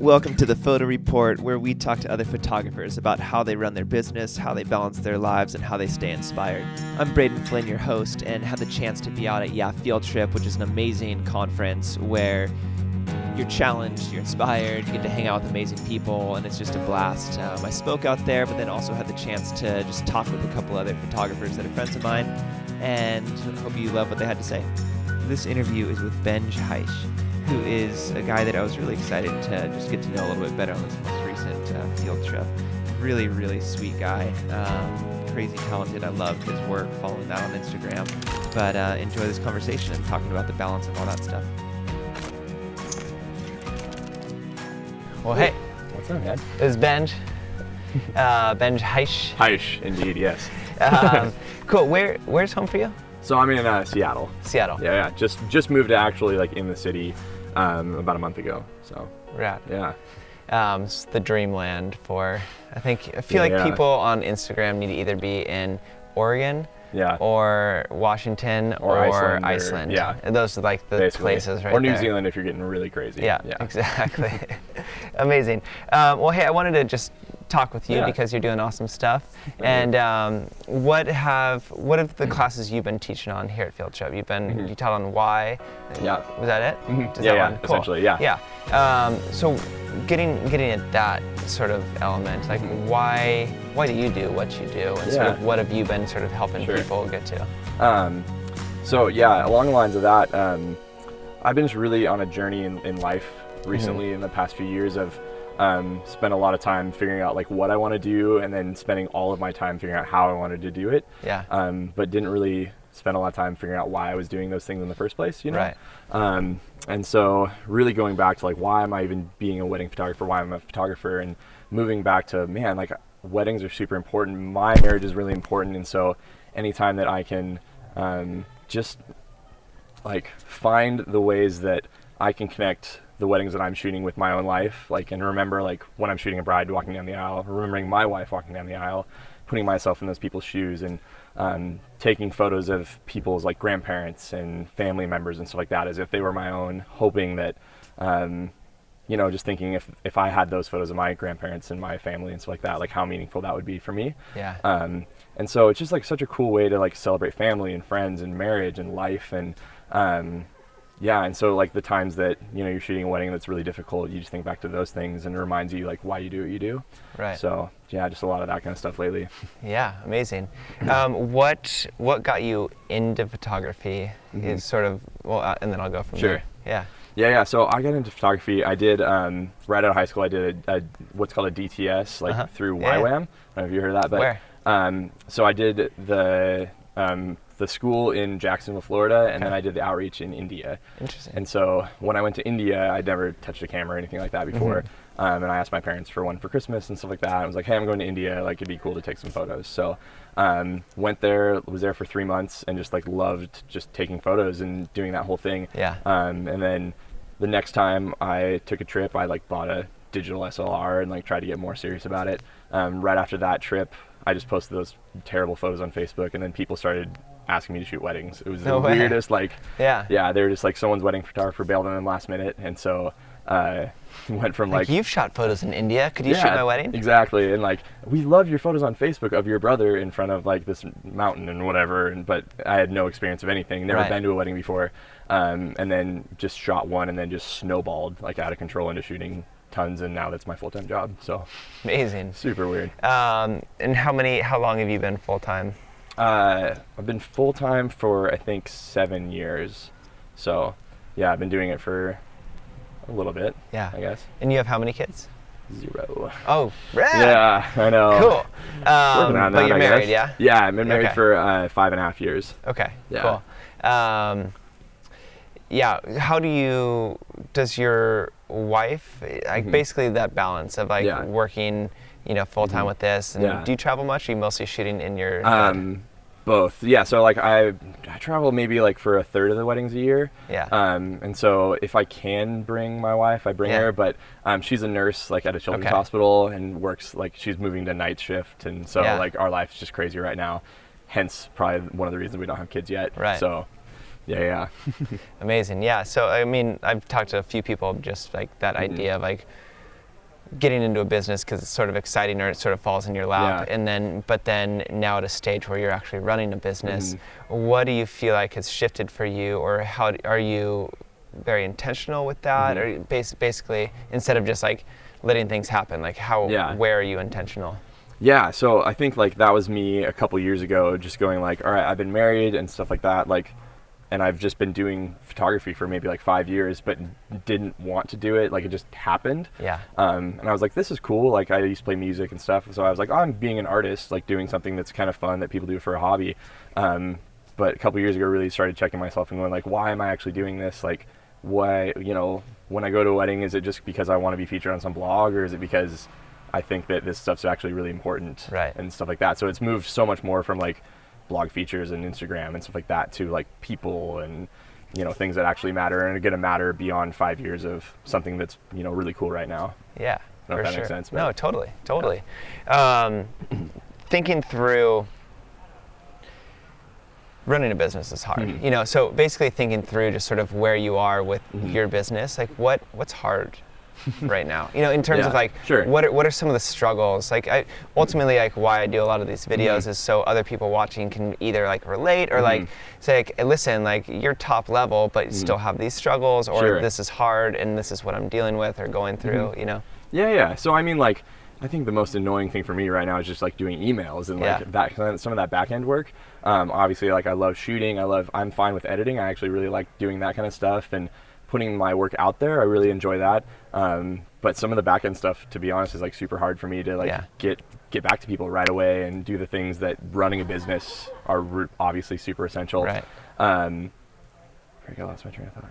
Welcome to the Photo Report, where we talk to other photographers about how they run their business, how they balance their lives, and how they stay inspired. I'm Braden Flynn, your host, and had the chance to be out at Field Trip, which is an amazing conference where you're challenged, you're inspired, you get to hang out with amazing people, and it's just a blast. I spoke out there, but then also had the chance to just talk with a couple other photographers that are friends of mine, and hope you love what they had to say. This interview is with Benj, who is a guy that I was really excited to just get to know a little bit better on this most recent field trip. Really, really sweet guy. Crazy talented. I love his work, following that on Instagram. But enjoy this conversation and talking about the balance and all that stuff. Well, hey. What's up, man? This is Benj. Benj Haisch. Haisch, indeed, yes. Cool. Where's home for you? So I'm in Seattle. Seattle. Yeah. Just moved to actually like in the city about a month ago. So. Rad. Yeah. It's the dreamland for, I feel like people on Instagram need to either be in Oregon, or Washington, or Iceland. Yeah. Those are like the basically places right Or New there. Zealand if you're getting really crazy. Yeah. Exactly. Amazing. Well, hey, I wanted to just talk with you because you're doing awesome stuff. And what have the classes you've been teaching on here at Field Trip? You taught on why. Yeah. Was that it? Mm-hmm. Cool. Essentially, yeah. Yeah. So getting at that sort of element, like why do you do what you do, and sort of what have you been sort of helping people get to? So yeah, along the lines of that, I've been just really on a journey in life recently in the past few years of spent a lot of time figuring out like what I want to do, and then spending all of my time figuring out how I wanted to do it. Yeah. But didn't really spend a lot of time figuring out why I was doing those things in the first place, you know? Right. And so really going back to like, why am I even being a wedding photographer? Why I'm a photographer, and moving back to, man, like weddings are super important. My marriage is really important. And so anytime that I can just like find the ways that I can connect the weddings that I'm shooting with my own life, like, and remember like when I'm shooting a bride walking down the aisle, remembering my wife walking down the aisle, putting myself in those people's shoes, and taking photos of people's like grandparents and family members and stuff like that as if they were my own, hoping that, you know, just thinking if I had those photos of my grandparents and my family and stuff like that, like how meaningful that would be for me. Yeah. And so it's just like such a cool way to like celebrate family and friends and marriage and life. And and so like the times that, you know, you're shooting a wedding that's really difficult, you just think back to those things and it reminds you like why you do what you do. Right. So yeah, just a lot of that kind of stuff lately. Yeah, amazing. What got you into photography? Is sort of, and then I'll go from there. Yeah. So I got into photography. I did right out of high school. I did a what's called a DTS, like through YWAM. I don't know if you heard of that, but where? So I did the school in Jacksonville, Florida, and then I did the outreach in India. Interesting. And so when I went to India, I'd never touched a camera or anything like that before. And I asked my parents for one for Christmas and stuff like that. I was like, hey, I'm going to India. Like, it'd be cool to take some photos. So went there, was there for 3 months, and just like loved just taking photos and doing that whole thing. Yeah. And then the next time I took a trip, I like bought a digital SLR and like tried to get more serious about it. Right after that trip, I just posted those terrible photos on Facebook, and then people started asking me to shoot weddings. It was the weirdest, like, they were just like, someone's wedding photographer bailed on them last minute. And so went from like you've shot photos in India, could you shoot my wedding? Exactly. And like, we love your photos on Facebook of your brother in front of like this mountain and whatever, but I had no experience of anything, never been to a wedding before, and then just shot one, and then just snowballed like out of control into shooting tons, and now that's my full-time job. So amazing. Super weird. And how long have you been full-time? I've been full-time for I think 7 years. So yeah, I've been doing it for a little bit, I guess. And you have how many kids? 0. Oh, rad. Yeah, I know. Cool. Working on that, but you're married, yeah? Yeah, I've been married for 5.5 years. Okay, yeah. Cool. How does your wife, like basically that balance of like working, you know, full-time with this, and do you travel much, or are you mostly shooting in your Both. Yeah, so like I travel maybe like for a third of the weddings a year. Yeah. And so if I can bring my wife, I bring her, but she's a nurse like at a children's hospital and works, like she's moving to night shift, and so like our life's just crazy right now. Hence probably one of the reasons we don't have kids yet. Right. So yeah. Amazing. Yeah. So I mean, I've talked to a few people just like that idea of like getting into a business because it's sort of exciting or it sort of falls in your lap, but then now at a stage where you're actually running a business, what do you feel like has shifted for you, or how are you very intentional with that, or basically instead of just like letting things happen, like where are you intentional? Yeah, so I think like that was me a couple years ago, just going like, all right, I've been married and stuff like that, like, and I've just been doing photography for maybe like 5 years, but didn't want to do it. Like it just happened. Yeah. And I was like, this is cool. Like I used to play music and stuff. So I was like, oh, I'm being an artist, like doing something that's kind of fun that people do for a hobby. But a couple years ago, really started checking myself and going like, why am I actually doing this? Like why, you know, when I go to a wedding, is it just because I want to be featured on some blog, or is it because I think that this stuff's actually really important, right, and stuff like that? So it's moved so much more from like blog features and Instagram and stuff like that to like people and, you know, things that actually matter and are going to matter beyond 5 years of something that's, you know, really cool right now. Yeah, I don't know if that makes sense. No, totally. Yeah. Thinking through running a business is hard, you know, so basically thinking through just sort of where you are with your business, like what's hard right now, you know, in terms of like, what are some of the struggles? Like ultimately, like why I do a lot of these videos is so other people watching can either like relate or like say like, hey, listen, like you're top level, but you still have these struggles, or this is hard and this is what I'm dealing with or going through, you know? Yeah. So I mean, like, I think the most annoying thing for me right now is just like doing emails and like that, some of that back end work. Obviously, like I love shooting. I'm fine with editing. I actually really like doing that kind of stuff and putting my work out there. I really enjoy that. But some of the back end stuff, to be honest, is like super hard for me to like get back to people right away and do the things that running a business are obviously super essential. Right. I lost my train of thought.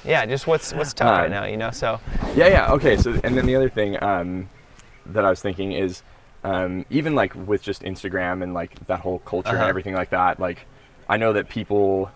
Yeah, just what's tough right now, you know? So. Yeah. Okay. So, and then the other thing that I was thinking is even like with just Instagram and like that whole culture and everything like that, like I know that people,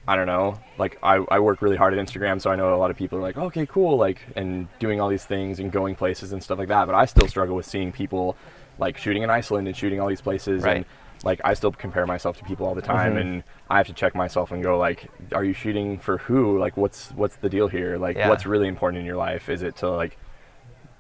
I don't know, like I work really hard at Instagram, so I know a lot of people are like, okay, cool, like, and doing all these things and going places and stuff like that, but I still struggle with seeing people like shooting in Iceland and shooting all these places, and like I still compare myself to people all the time, and I have to check myself and go like, are you shooting for who? Like what's the deal here? Like what's really important in your life? Is it to like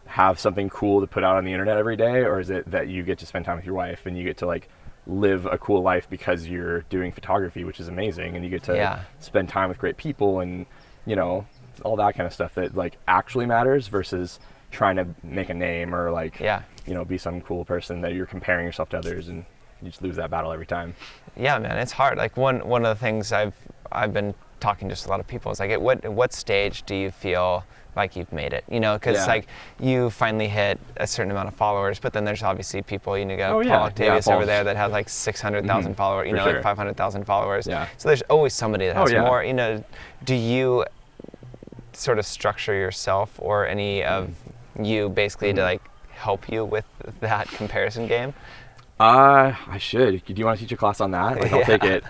have something cool to put out on the internet every day, or is it that you get to spend time with your wife and you get to like live a cool life because you're doing photography, which is amazing, and you get to spend time with great people and, you know, all that kind of stuff that like actually matters versus trying to make a name or like, you know, be some cool person that you're comparing yourself to others, and you just lose that battle every time. Yeah, man, it's hard. Like one of the things I've been talking to just a lot of people is like, at what stage do you feel like you've made it, you know, because like you finally hit a certain amount of followers, but then there's obviously people, you know, Paul Octavius over there that has like 600,000 followers, you know, like 500,000 followers. So there's always somebody that has more, you know. Do you sort of structure yourself or any of you basically to like help you with that comparison game? I should. Do you want to teach a class on that? Like I'll take it.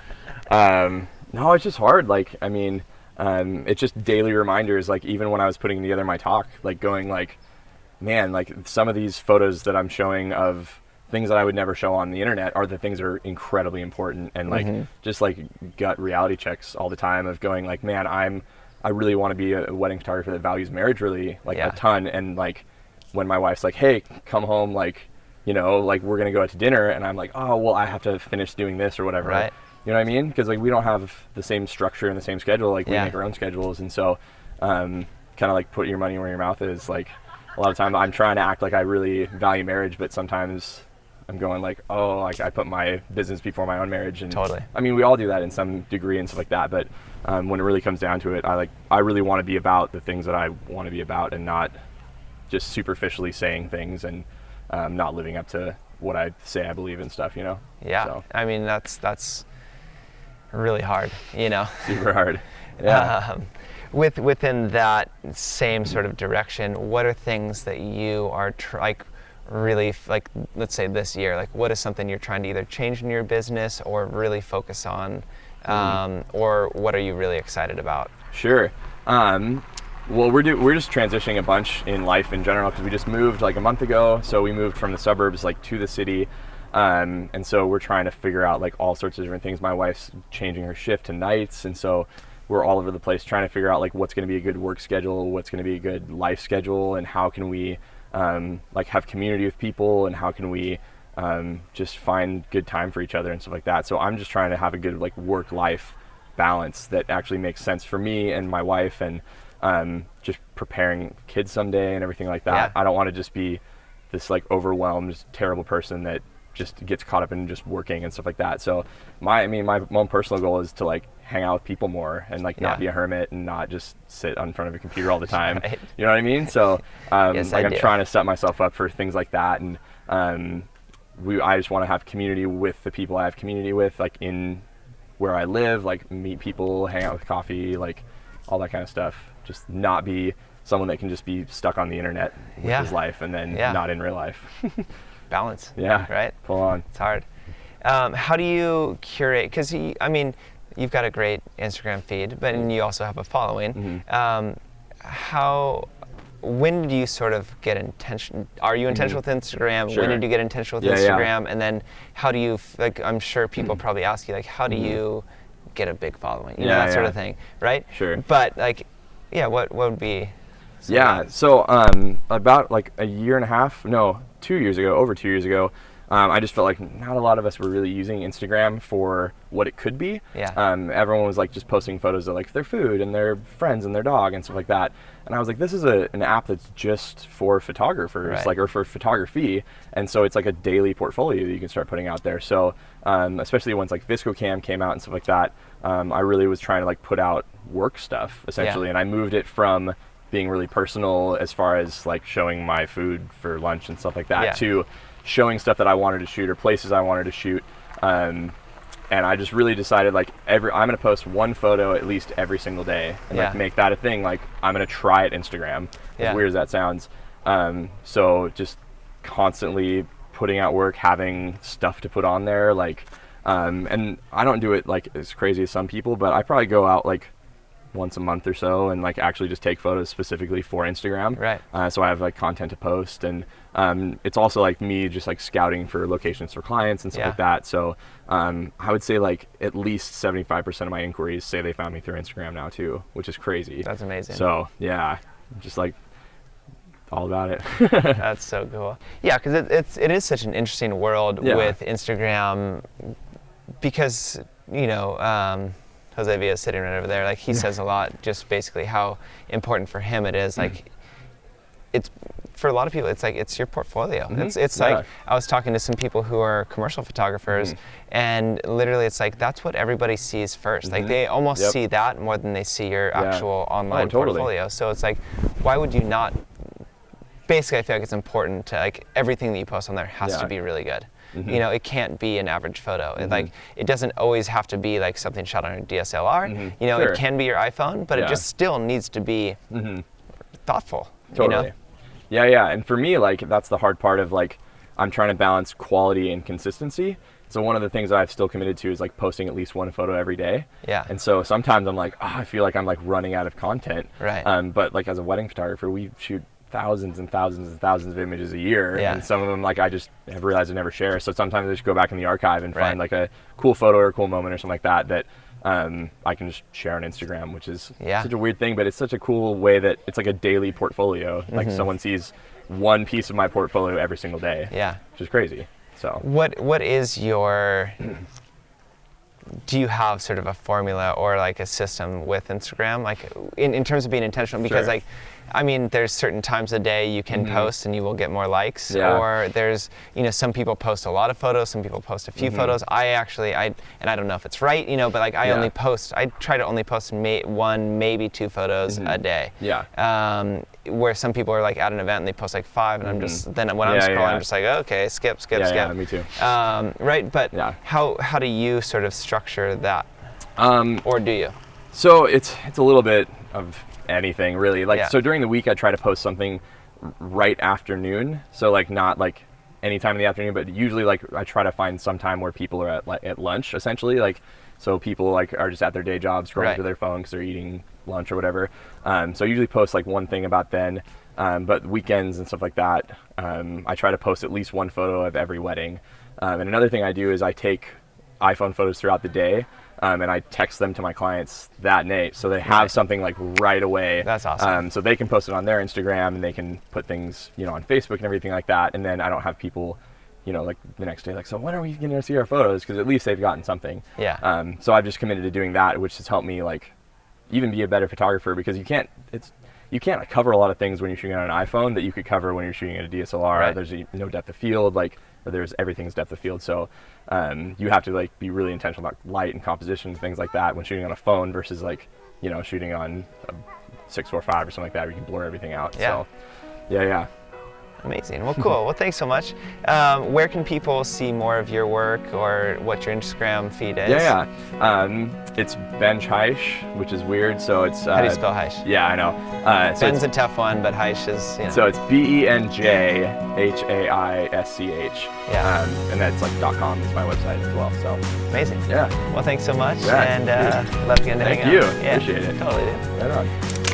No, it's just hard. Like, I mean, it's just daily reminders, like even when I was putting together my talk, like going like, man, like some of these photos that I'm showing of things that I would never show on the internet are the things that are incredibly important, and like just like gut reality checks all the time of going like, man, I really want to be a wedding photographer that values marriage really like a ton, and like when my wife's like, hey, come home, like, you know, like we're gonna go out to dinner, and I'm like, oh well, I have to finish doing this or whatever. Right. You know what I mean? Because like we don't have the same structure and the same schedule. Like we make our own schedules, and so kind of like put your money where your mouth is. Like a lot of times I'm trying to act like I really value marriage, but sometimes I'm going like, oh, like I put my business before my own marriage. And I mean, we all do that in some degree and stuff like that. But when it really comes down to it, I really want to be about the things that I want to be about, and not just superficially saying things and not living up to what I say I believe in stuff. You know? Yeah. So. I mean, that's really hard, you know. Super hard. Yeah. Within that same sort of direction, what are things that you are like really, like let's say this year, like what is something you're trying to either change in your business or really focus on, or what are you really excited about? Sure. Well, we're just transitioning a bunch in life in general, because we just moved like a month ago. So we moved from the suburbs like to the city. And so we're trying to figure out like all sorts of different things. My wife's changing her shift to nights, and so we're all over the place trying to figure out like what's going to be a good work schedule, what's going to be a good life schedule, and how can we like have community with people, and how can we just find good time for each other and stuff like that. So I'm just trying to have a good like work-life balance that actually makes sense for me and my wife, and just preparing kids someday and everything like that. I don't want to just be this like overwhelmed, terrible person that just gets caught up in just working and stuff like that. So my own personal goal is to like hang out with people more and like not be a hermit and not just sit in front of a computer all the time. Right. You know what I mean? So Yes, like I I'm do. trying to set myself up for things like that, and I just want to have community with the people I have community with, like in where I live, like meet people, hang out with coffee, like all that kind of stuff. Just not be someone that can just be stuck on the internet with his life and then not in real life. Balance. Yeah. Right? Full on. It's hard. How do you curate? Because, I mean, you've got a great Instagram feed, but and you also have a following. When do you sort of get intentional? Are you intentional with Instagram? Sure. When did you get intentional with Instagram? And then how do you, like, I'm sure people probably ask you, like, how do you get a big following? You know, that sort of thing, right? Sure. But, like, what would be? So about like a year and a half, no, 2 years ago, over 2 years ago, I just felt like not a lot of us were really using Instagram for what it could be. Everyone was like just posting photos of like their food and their friends and their dog and stuff like that. And I was like, this is an app that's just for photographers, like, or for photography. And so it's like a daily portfolio that you can start putting out there. So especially once like ViscoCam came out and stuff like that, I really was trying to like put out work stuff essentially. And I moved it from being really personal as far as like showing my food for lunch and stuff like that to showing stuff that I wanted to shoot or places I wanted to shoot. And I just really decided like I'm going to post one photo at least every single day and like make that a thing. Like I'm going to try it Instagram, as weird as that sounds. So just constantly putting out work, having stuff to put on there, like, and I don't do it like as crazy as some people, but I probably go out like once a month or so and like actually just take photos specifically for Instagram. So I have like content to post, and it's also like me just like scouting for locations for clients and stuff like that. So I would say like at least 75% of my inquiries say they found me through Instagram now too, which is crazy. That's amazing. So yeah, just like all about it. That's so cool. Yeah, because it is such an interesting world with Instagram, because, you know, Jose Villa is sitting right over there. Like, he says a lot, just basically how important for him it is. Like, it's for a lot of people, it's like it's your portfolio. It's like, I was talking to some people who are commercial photographers, and literally it's like that's what everybody sees first. Like, they almost see that more than they see your actual online portfolio. So it's like, why would you not? Basically, I feel like it's important to, like, everything that you post on there has to be really good. You know, it can't be an average photo. It doesn't always have to be like something shot on a DSLR. You know, it can be your iPhone, but it just still needs to be thoughtful. Totally. You know? Yeah. And for me, like, that's the hard part of like, I'm trying to balance quality and consistency. So one of the things that I've still committed to is like posting at least one photo every day. And so sometimes I'm like, I feel like I'm like running out of content. But like as a wedding photographer, we shoot thousands and thousands and thousands of images a year, and some of them like I just have realized I never share. So sometimes I just go back in the archive and find like a cool photo or a cool moment or something like that I can just share on Instagram, which is such a weird thing, but it's such a cool way that it's like a daily portfolio. Like someone sees one piece of my portfolio every single day, which is crazy. So what is your do you have sort of a formula or like a system with Instagram, like in terms of being intentional? Because like, I mean, there's certain times a day you can post and you will get more likes, or there's, you know, some people post a lot of photos, some people post a few photos. I don't know if it's right, you know, but like I try to only post one, maybe two photos a day. Where some people are like at an event and they post like 5, and I'm just, then when I'm scrolling, I'm just like, okay, skip. Yeah, me too. Right, but how do you sort of structure that? Or do you? So it's a little bit of anything really. Like, so during the week I try to post something right afternoon. So like not like any time in the afternoon, but usually like I try to find some time where people are at lunch essentially. Like, so people like are just at their day jobs scrolling through their phone because they're eating lunch or whatever. So I usually post like one thing about then. But weekends and stuff like that, I try to post at least one photo of every wedding. And another thing I do is I take iPhone photos throughout the day. and I text them to my clients that night, so they have something like right away. That's awesome. So they can post it on their Instagram, and they can put things, on Facebook and everything like that. And then I don't have people, like the next day, like, so when are we going to see our photos? Because at least they've gotten something. Yeah. So I've just committed to doing that, which has helped me like even be a better photographer, because you can't cover a lot of things when you're shooting on an iPhone that you could cover when you're shooting at a DSLR. Right. There's no depth of field, everything's depth of field. So you have to like be really intentional about light and composition and things like that when shooting on a phone versus like, shooting on a 645 or something like that, where you can blur everything out. Yeah. So yeah. Amazing. Well, cool. Well, thanks so much. Where can people see more of your work, or what your Instagram feed is? Yeah. It's Benj Haisch, which is weird. So it's How do you spell Haisch? Yeah, I know. So Ben's a tough one, but Haisch is. So it's BenjHaisch. Yeah. And that's like .com is my website as well. So amazing. yeah. Well, thanks so much, Yeah, and love getting to hang out. Thank you. Yeah, appreciate it. Totally, dude. Right on.